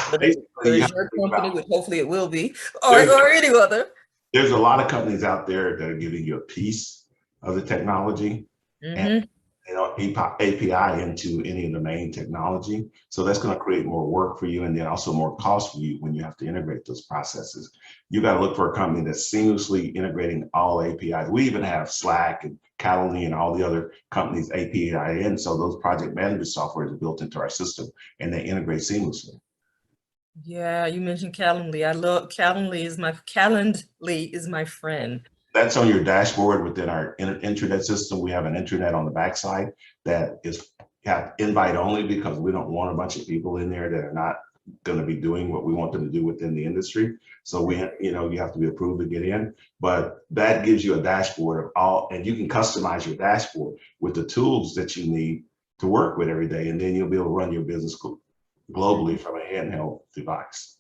[SPEAKER 1] Whether it's your company, which hopefully it will be, or any other.
[SPEAKER 2] There's a lot of companies out there that are giving you a piece of the technology. And you know, API into any of the main technology. So that's going to create more work for you and then also more cost for you when you have to integrate those processes. You got to look for a company that's seamlessly integrating all APIs. We even have Slack and Calendly and all the other companies API in. So those project management software is built into our system and they integrate seamlessly.
[SPEAKER 1] Yeah, you mentioned Calendly. I love Calendly is my friend.
[SPEAKER 2] That's on your dashboard within our intranet system. We have an intranet on the backside that is have invite only because we don't want a bunch of people in there that are not going to be doing what we want them to do within the industry. So you have to be approved to get in, but that gives you a dashboard of all, and you can customize your dashboard with the tools that you need to work with every day. And then you'll be able to run your business globally from a handheld device.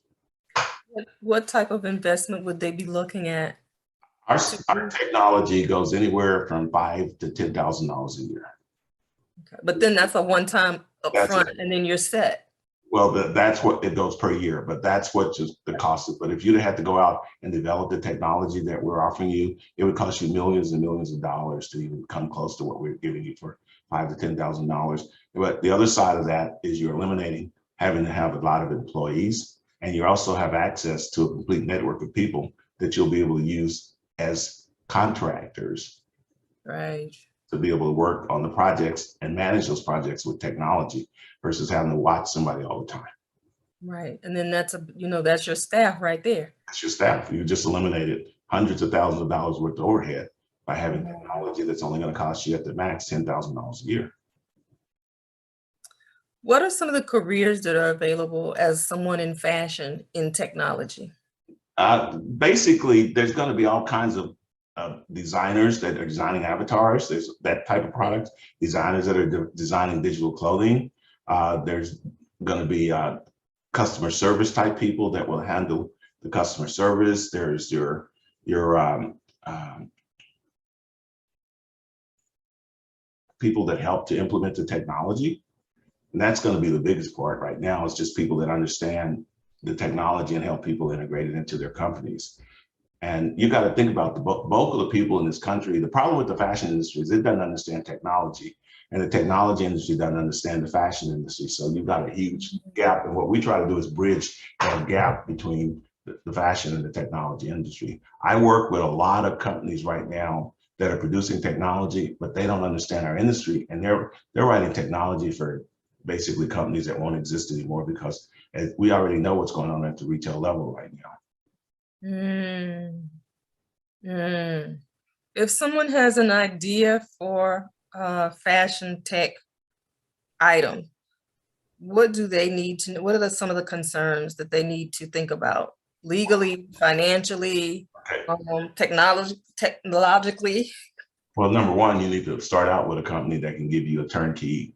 [SPEAKER 1] What type of investment would they be looking at?
[SPEAKER 2] Our technology goes anywhere from $5,000 to $10,000 a year.
[SPEAKER 1] Okay. But then that's a one-time upfront, and then you're set.
[SPEAKER 2] Well, that's what it goes per year, but that's what just the cost is. But if you had to go out and develop the technology that we're offering you, it would cost you millions and millions of dollars to even come close to what we're giving you for $5,000 to $10,000. But the other side of that is you're eliminating having to have a lot of employees, and you also have access to a complete network of people that you'll be able to use as contractors.
[SPEAKER 1] Right.
[SPEAKER 2] To be able to work on the projects and manage those projects with technology versus having to watch somebody all the time.
[SPEAKER 1] Right. And then that's that's your staff right there.
[SPEAKER 2] That's your staff. You just eliminated hundreds of thousands of dollars worth of overhead by having technology that's only going to cost you at the max $10,000 a year.
[SPEAKER 1] What are some of the careers that are available as someone in fashion in technology?
[SPEAKER 2] Basically, there's going to be all kinds of designers that are designing avatars. There's that type of product. Designers that are designing digital clothing. There's going to be customer service type people that will handle the customer service. There's your people that help to implement the technology. And that's going to be the biggest part right now. It's just people that understand the technology and help people integrate it into their companies. And you got to think about the bulk of the people in this country. The problem with the fashion industry is it doesn't understand technology, and the technology industry doesn't understand the fashion industry. So you've got a huge gap. And what we try to do is bridge that gap between the fashion and the technology industry. I work with a lot of companies right now that are producing technology, but they don't understand our industry, and they're writing technology for basically companies that won't exist anymore because we already know what's going on at the retail level right now.
[SPEAKER 1] If someone has an idea for a fashion tech item, what do they need to know? What are some of the concerns that they need to think about legally, financially, technologically?
[SPEAKER 2] Well, number one, you need to start out with a company that can give you a turnkey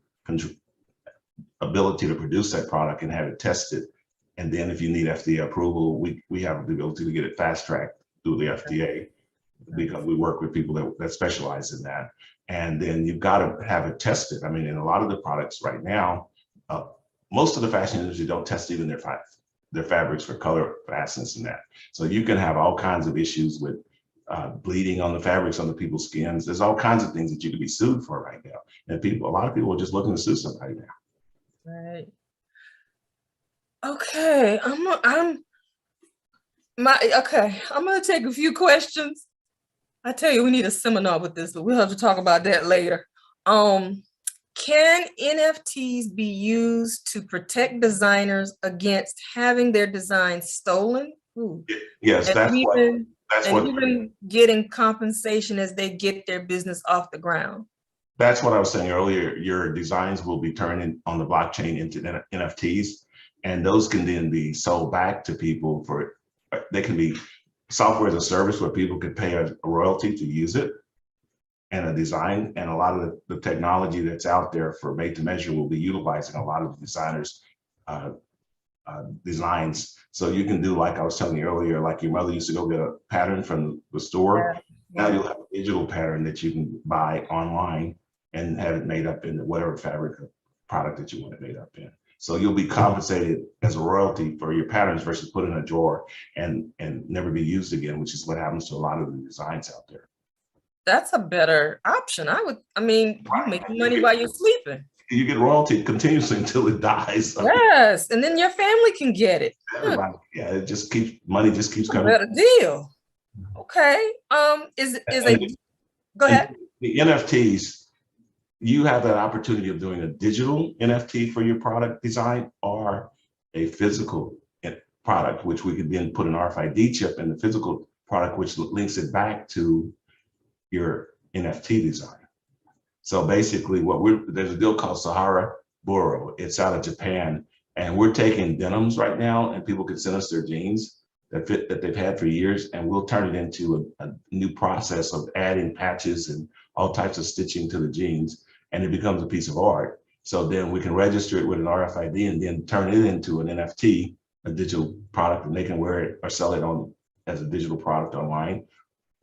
[SPEAKER 2] ability to produce that product and have it tested. And then if you need FDA approval, we have the ability to get it fast-tracked through the FDA because we work with people that specialize in that. And then you've got to have it tested. I mean, in a lot of the products right now, most of the fashion industry don't test even their fabrics for color fastness and that. So you can have all kinds of issues with bleeding on the fabrics on the people's skins. There's all kinds of things that you could be sued for right now. And a lot of people are just looking to sue somebody now.
[SPEAKER 1] Right. Okay, I'm gonna take a few questions. I tell you, we need a seminar with this, but we'll have to talk about that later. Can NFTs be used to protect designers against having their designs stolen?
[SPEAKER 2] Yes,
[SPEAKER 1] even getting compensation as they get their business off the ground.
[SPEAKER 2] That's what I was saying earlier. Your designs will be turned on the blockchain into NFTs, and those can then be sold back to people they can be software as a service where people could pay a royalty to use it and a design. And a lot of the technology that's out there for made to measure will be utilizing a lot of the designers' designs. So you can do, like I was telling you earlier, like your mother used to go get a pattern from the store. Yeah. Now you'll have a digital pattern that you can buy online and have it made up in whatever fabric product that you want it made up in. So you'll be compensated as a royalty for your patterns versus put in a drawer and never be used again, which is what happens to a lot of the designs out there.
[SPEAKER 1] That's a better option. You make money while you're sleeping.
[SPEAKER 2] You get royalty continuously until it dies.
[SPEAKER 1] Yes, and then your family can get it.
[SPEAKER 2] Everybody, yeah, it just keeps coming.
[SPEAKER 1] Better deal. Okay. Go ahead.
[SPEAKER 2] The NFTs, you have that opportunity of doing a digital NFT for your product design or a physical product, which we could then put an RFID chip in the physical product, which links it back to your NFT design. So basically there's a deal called Sahara Buro. It's out of Japan. And we're taking denims right now, and people can send us their jeans that they've had for years, and we'll turn it into a new process of adding patches and all types of stitching to the jeans, and it becomes a piece of art. So then we can register it with an RFID and then turn it into an NFT, a digital product, and they can wear it or sell it on as a digital product online,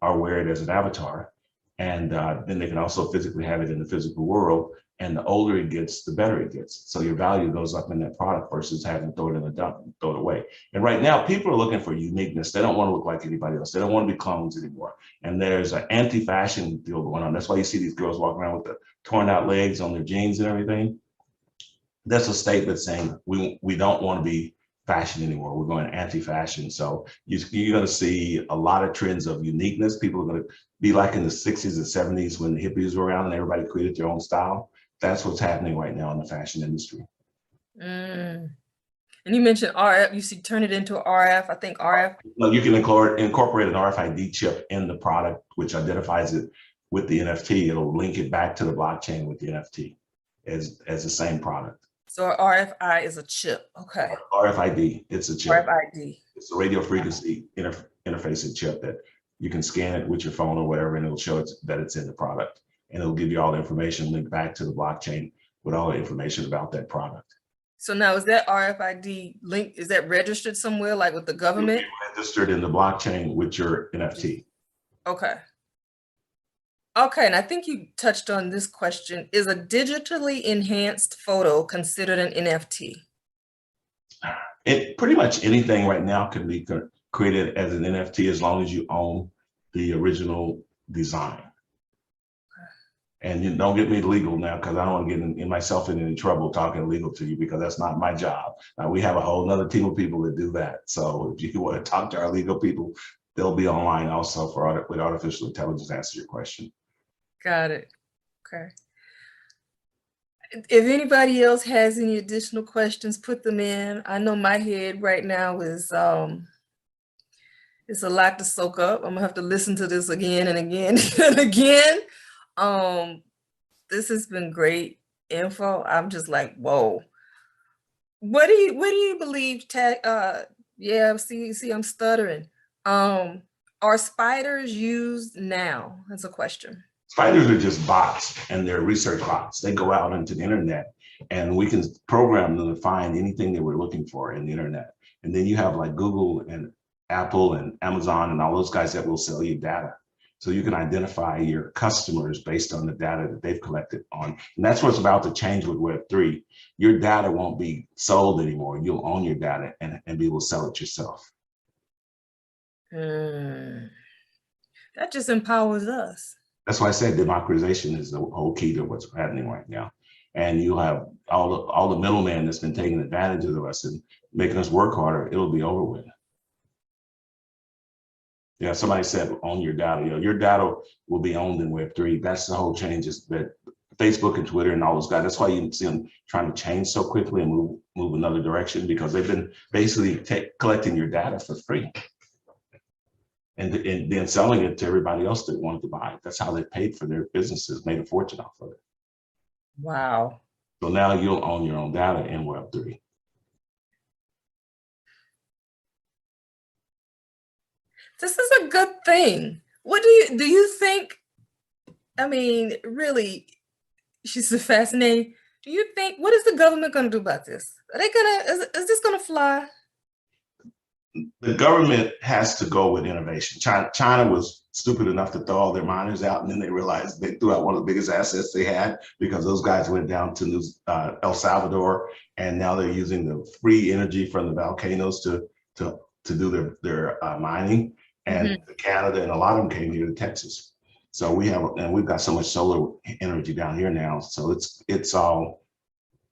[SPEAKER 2] or wear it as an avatar. And then they can also physically have it in the physical world. And the older it gets, the better it gets. So your value goes up in that product versus having to throw it in the dump and throw it away. And right now, people are looking for uniqueness. They don't want to look like anybody else. They don't want to be clones anymore. And there's an anti-fashion deal going on. That's why you see these girls walking around with the torn out legs on their jeans and everything. That's a statement saying we don't want to be fashion anymore. We're going anti-fashion. So you're going to see a lot of trends of uniqueness. People are going to be like in the 60s and 70s when the hippies were around and everybody created their own style. That's what's happening right now in the fashion industry.
[SPEAKER 1] And you mentioned RF. You see, turn it into RF. I think RF.
[SPEAKER 2] No, you can incorporate an RFID chip in the product, which identifies it with the NFT. It'll link it back to the blockchain with the NFT as the same product.
[SPEAKER 1] So RFI is a chip. Okay.
[SPEAKER 2] RFID, it's a chip.
[SPEAKER 1] RFID.
[SPEAKER 2] It's a radio frequency interfacing chip that you can scan it with your phone or whatever, and it'll show it that it's in the product. And it'll give you all the information linked back to the blockchain with all the information about that product.
[SPEAKER 1] So now is that RFID link, is that registered somewhere like with the government?
[SPEAKER 2] Registered in the blockchain with your NFT.
[SPEAKER 1] Okay. Okay, and I think you touched on this question. Is a digitally enhanced photo considered an NFT?
[SPEAKER 2] Pretty much anything right now can be created as an NFT as long as you own the original design. And you don't get me legal now, because I don't want to get in myself in any trouble talking legal to you, because that's not my job. Now, we have a whole nother team of people that do that. So if you want to talk to our legal people, they'll be online also with artificial intelligence to answer your question.
[SPEAKER 1] Got it. Okay. If anybody else has any additional questions, put them in. I know my head right now is it's a lot to soak up. I'm gonna have to listen to this again and again and again. This has been great info. I'm just like, whoa. What do you believe? Yeah, see, I'm stuttering. Are spiders used now? That's a question.
[SPEAKER 2] Spiders are just bots, and they're research bots. They go out into the internet, and we can program them to find anything that we're looking for in the internet. And then you have like Google and Apple and Amazon and all those guys that will sell you data. So you can identify your customers based on the data that they've collected on. And that's what's about to change with Web3. Your data won't be sold anymore. You'll own your data and be able to sell it yourself.
[SPEAKER 1] That just empowers us.
[SPEAKER 2] That's why I said democratization is the whole key to what's happening right now. And you'll have all the middlemen that's been taking advantage of us and making us work harder. It'll be over with. Yeah, somebody said own your data. You know, your data will be owned in Web3. That's the whole changes that Facebook and Twitter and all those guys. That's why you see them trying to change so quickly and move another direction, because they've been basically collecting your data for free and then selling it to everybody else that wanted to buy it. That's how they paid for their businesses, made a fortune off of it.
[SPEAKER 1] Wow.
[SPEAKER 2] So now you'll own your own data in Web3.
[SPEAKER 1] This is a good thing. What do you think? I mean, really, she's so fascinating. Do you think, what is the government going to do about this? Are they gonna, is this going to fly?
[SPEAKER 2] The government has to go with innovation. China was stupid enough to throw all their miners out, and then they realized they threw out one of the biggest assets they had, because those guys went down to El Salvador, and now they're using the free energy from the volcanoes to do their mining. And Canada, and a lot of them came here to Texas. So we've got so much solar energy down here now. So it's all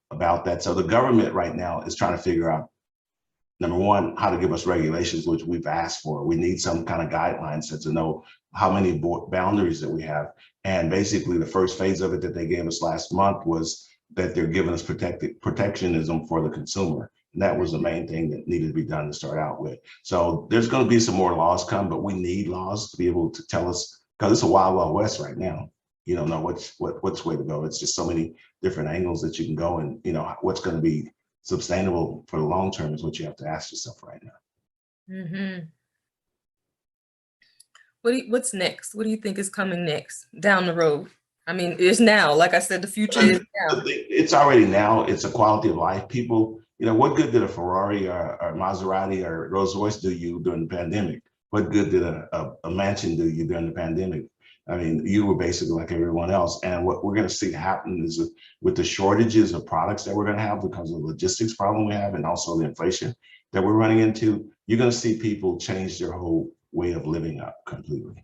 [SPEAKER 2] about that. So the government right now is trying to figure out, number one, how to give us regulations, which we've asked for. We need some kind of guidelines to know how many boundaries that we have. And basically the first phase of it that they gave us last month was that they're giving us protectionism for the consumer. And that was the main thing that needed to be done to start out with. So there's going to be some more laws come, but we need laws to be able to tell us, because it's a wild, wild west right now. you don't know which way to go. It's just so many different angles that you can go, and what's going to be sustainable for the long term is what you have to ask yourself right now.
[SPEAKER 1] Mm-hmm. What's next? What do you think is coming next down the road? I mean, it's now. Like I said, the future is now.
[SPEAKER 2] It's already now. It's a quality of life. People, what good did a Ferrari or Maserati or Rolls Royce do you during the pandemic? What good did a mansion do you during the pandemic? I mean, you were basically like everyone else. And what we're going to see happen is with the shortages of products that we're going to have because of the logistics problem we have and also the inflation that we're running into, you're going to see people change their whole way of living up completely.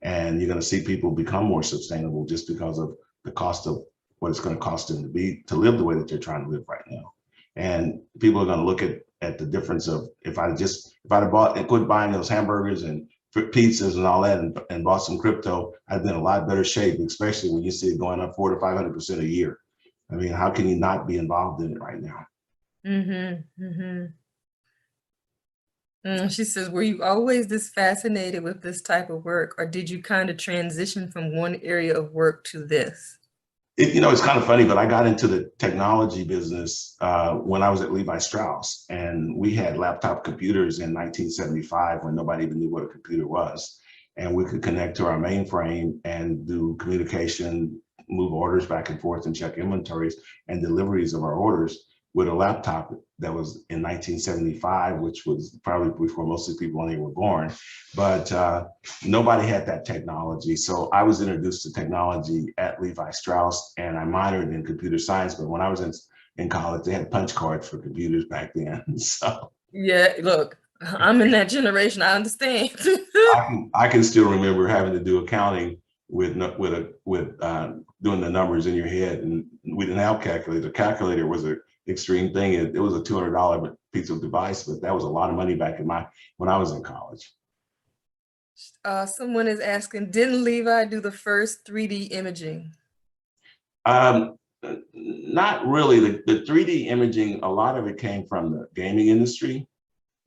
[SPEAKER 2] And you're going to see people become more sustainable just because of the cost of what it's going to cost them to live the way that they're trying to live right now. And people are going to look at the difference of if I'd have bought and quit buying those hamburgers and pizzas and all that and bought some crypto, I'd been in a lot better shape, especially when you see it going up 400 to 500% a year. I mean, how can you not be involved in it right now?
[SPEAKER 1] Mm-hmm. Mm-hmm. She says, were you always this fascinated with this type of work, or did you kind of transition from one area of work to this?
[SPEAKER 2] It's kind of funny, but I got into the technology business when I was at Levi Strauss, and we had laptop computers in 1975 when nobody even knew what a computer was. And we could connect to our mainframe and do communication, move orders back and forth and check inventories and deliveries of our orders with a laptop that was in 1975, which was probably before most of the people when they were born, but nobody had that technology. So I was introduced to technology at Levi Strauss, and I minored in computer science. But when I was in college, they had punch cards for computers back then. So
[SPEAKER 1] yeah, look, I'm in that generation. I understand.
[SPEAKER 2] I can still remember having to do accounting with doing the numbers in your head, and we didn't have calculator. Calculator was a extreme thing. It was a $200 piece of device, but that was a lot of money back when I was in college.
[SPEAKER 1] Someone is asking, didn't Levi do the first 3D imaging?
[SPEAKER 2] Not really. The 3D imaging, a lot of it came from the gaming industry,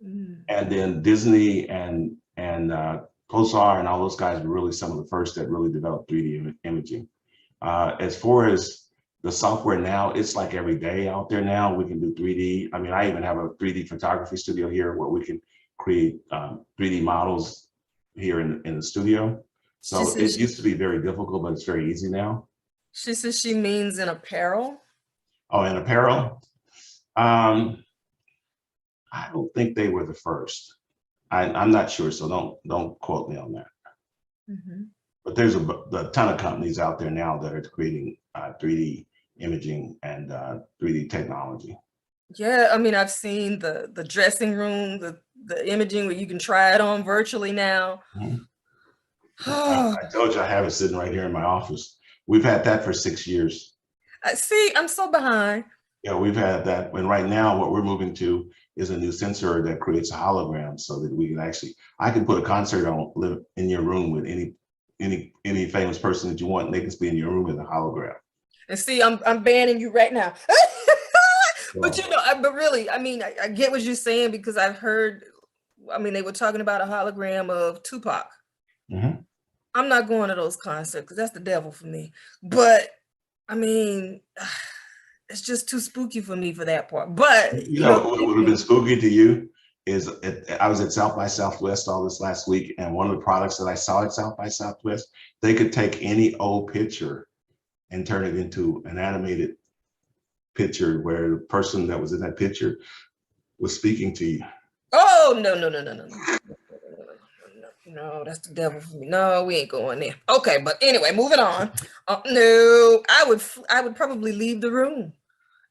[SPEAKER 2] and then Disney and Pulsar and all those guys were really some of the first that really developed 3D imaging. As far as the software now, it's like every day out there now. We can do 3D. I mean, I even have a 3D photography studio here where we can create 3D models here in the studio. So it used to be very difficult, but it's very easy now.
[SPEAKER 1] She says she means in apparel.
[SPEAKER 2] Oh, in apparel? I don't think they were the first. I'm not sure, so don't quote me on that. Mm-hmm. But there's a ton of companies out there now that are creating 3D imaging and 3D technology.
[SPEAKER 1] Yeah, I mean, I've seen the dressing room, the imaging where you can try it on virtually now.
[SPEAKER 2] Mm-hmm. I told you I have it sitting right here in my office. We've had that for 6 years.
[SPEAKER 1] See, I'm so behind.
[SPEAKER 2] Yeah, we've had that. And right now what we're moving to is a new sensor that creates a hologram so that we can I can put a concert on in your room with any famous person that you want, and they can be in your room with a hologram.
[SPEAKER 1] And see, I'm banning you right now. But but really, I mean, I get what you're saying, because I've heard, I mean, they were talking about a hologram of Tupac. Mm-hmm. I'm not going to those concerts because that's the devil for me. But I mean, it's just too spooky for me for that part. But
[SPEAKER 2] what would have been spooky to you is I was at South by Southwest all this last week, and one of the products that I saw at South by Southwest, they could take any old picture and turn it into an animated picture where the person that was in that picture was speaking to you.
[SPEAKER 1] Oh, no. No, that's the devil for me. No, we ain't going there. Okay, but anyway, moving on. No, I would probably leave the room.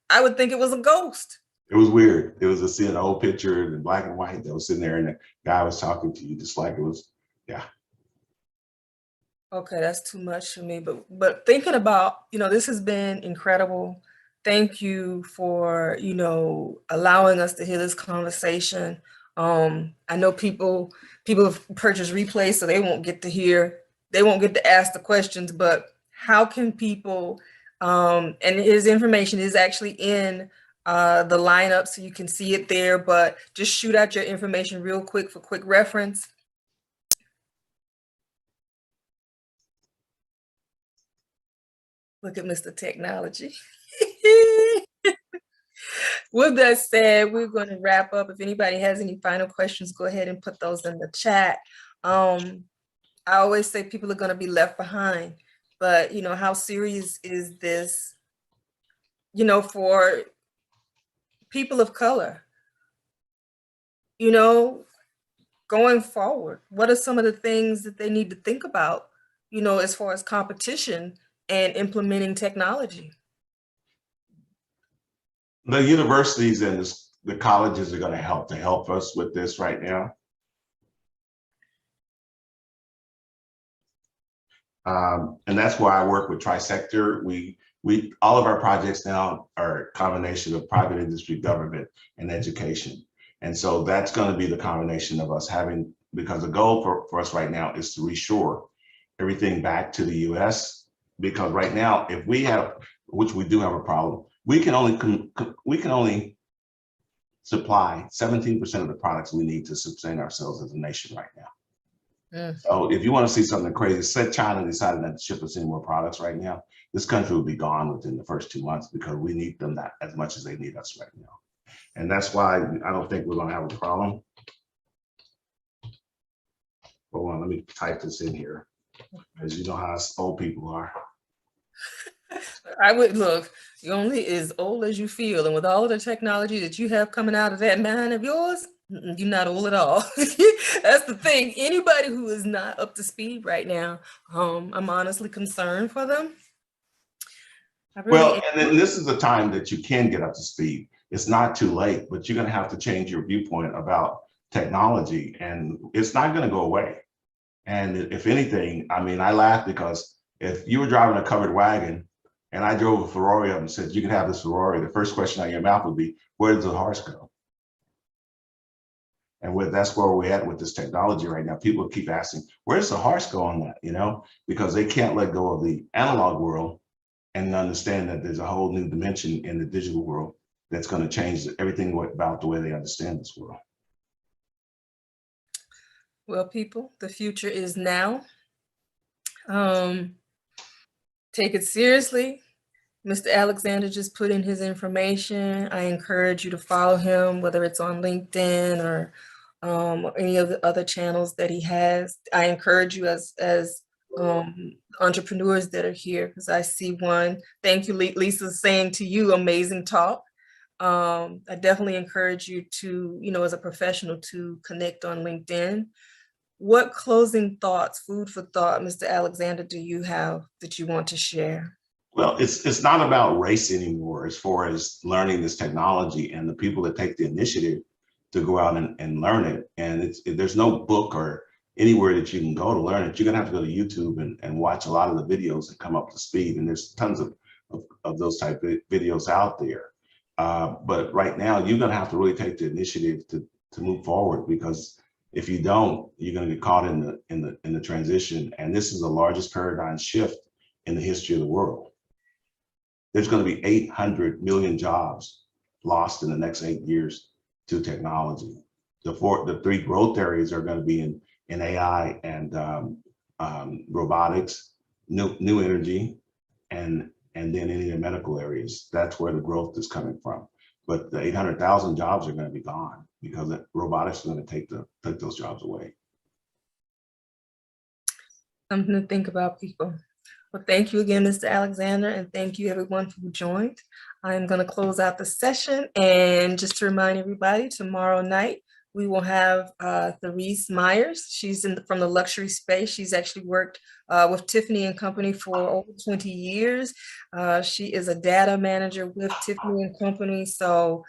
[SPEAKER 1] I would think it was a ghost.
[SPEAKER 2] It was weird. It was an old picture in black and white that was sitting there, and the guy was talking to you just like it was, yeah.
[SPEAKER 1] Okay, that's too much for me. But thinking about, this has been incredible. Thank you for, allowing us to hear this conversation. I know people have purchased replays, so they won't get to ask the questions, but how can people, and his information is actually in the lineup, so you can see it there, but just shoot out your information real quick for quick reference. Look at Mr. Technology. With that said, we're going to wrap up. If anybody has any final questions, go ahead and put those in the chat. I always say people are going to be left behind, but how serious is this, for people of color, going forward? What are some of the things that they need to think about, as far as competition and implementing technology?
[SPEAKER 2] The universities and the colleges are going to help us with this right now. And that's why I work with Trisector. All of our projects now are a combination of private industry, government, and education. And so that's going to be the combination of us having, because the goal for us right now is to reshore everything back to the US. Because right now, if we have, which we do have a problem, we can only supply 17% of the products we need to sustain ourselves as a nation right now. So if you want to see something crazy, say China decided not to ship us any more products right now, this country will be gone within the first 2 months because we need them that as much as they need us right now. And that's why I don't think we're going to have a problem. Hold on, let me type this in here, as you know how us old people are.
[SPEAKER 1] I would look, you're only as old as you feel. And with all of the technology that you have coming out of that mind of yours, you're not old at all. That's the thing. Anybody who is not up to speed right now, I'm honestly concerned for them.
[SPEAKER 2] Well, and then this is the time that you can get up to speed. It's not too late, but you're going to have to change your viewpoint about technology, and it's not going to go away. And if anything, I mean, I laugh because if you were driving a covered wagon and I drove a Ferrari up and said, you can have this Ferrari, the first question out of your mouth would be, where does the horse go? And that's where we're at with this technology right now. People keep asking, where's the horse go on that? Because they can't let go of the analog world and understand that there's a whole new dimension in the digital world that's going to change everything about the way they understand this world.
[SPEAKER 1] Well, people, the future is now. Take it seriously. Mr. Alexander just put in his information. I encourage you to follow him, whether it's on LinkedIn or any of the other channels that he has. I encourage you as entrepreneurs that are here, because I see one. Thank you, Lisa, saying to you, amazing talk. I definitely encourage you to, as a professional, to connect on LinkedIn. What closing thoughts, food for thought, Mr. Alexander, do you have that you want to share?
[SPEAKER 2] Well, it's not about race anymore as far as learning this technology and the people that take the initiative to go out and learn it. And there's no book or anywhere that you can go to learn it. You're gonna have to go to YouTube and watch a lot of the videos and come up to speed. And there's tons of those type of videos out there. But right now, you're gonna have to really take the initiative to move forward, because if you don't, you're gonna get caught in the transition. And this is the largest paradigm shift in the history of the world. There's going to be 800 million jobs lost in the next 8 years to technology. The three growth areas are going to be in AI and robotics, new energy, and then any of the medical areas. That's where the growth is coming from. But the 800,000 jobs are going to be gone because robotics is going to take those jobs away.
[SPEAKER 1] Something to think about, people. Well, thank you again, Mr. Alexander, and thank you everyone who joined. I'm going to close out the session, and just to remind everybody, tomorrow night we will have Therese Myers. She's from the luxury space. She's actually worked with Tiffany & Company for over 20 years. She is a data manager with Tiffany & Company. So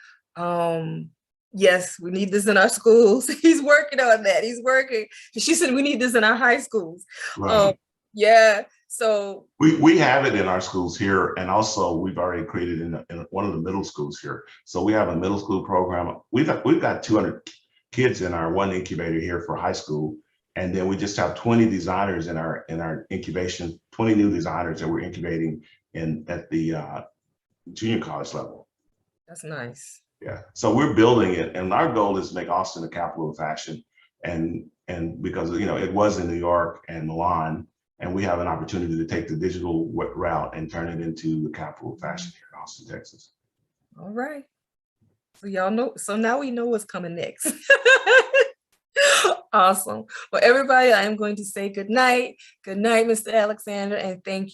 [SPEAKER 1] yes, we need this in our schools. He's working on that. He's working. She said we need this in our high schools.
[SPEAKER 2] Right.
[SPEAKER 1] Yeah. So
[SPEAKER 2] we have it in our schools here, and also we've already created in one of the middle schools here. So we have a middle school program. We've got 200 kids in our one incubator here for high school, and then we just have 20 designers in our incubation, 20 new designers that we're incubating at the junior college level.
[SPEAKER 1] That's nice.
[SPEAKER 2] Yeah. So we're building it, and our goal is to make Austin the capital of fashion, and because it was in New York and Milan. And we have an opportunity to take the digital route and turn it into the capital of fashion here in Austin, Texas.
[SPEAKER 1] All right. So y'all know, so now we know what's coming next. Awesome. Well, everybody, I am going to say good night. Good night, Mr. Alexander, and thank you.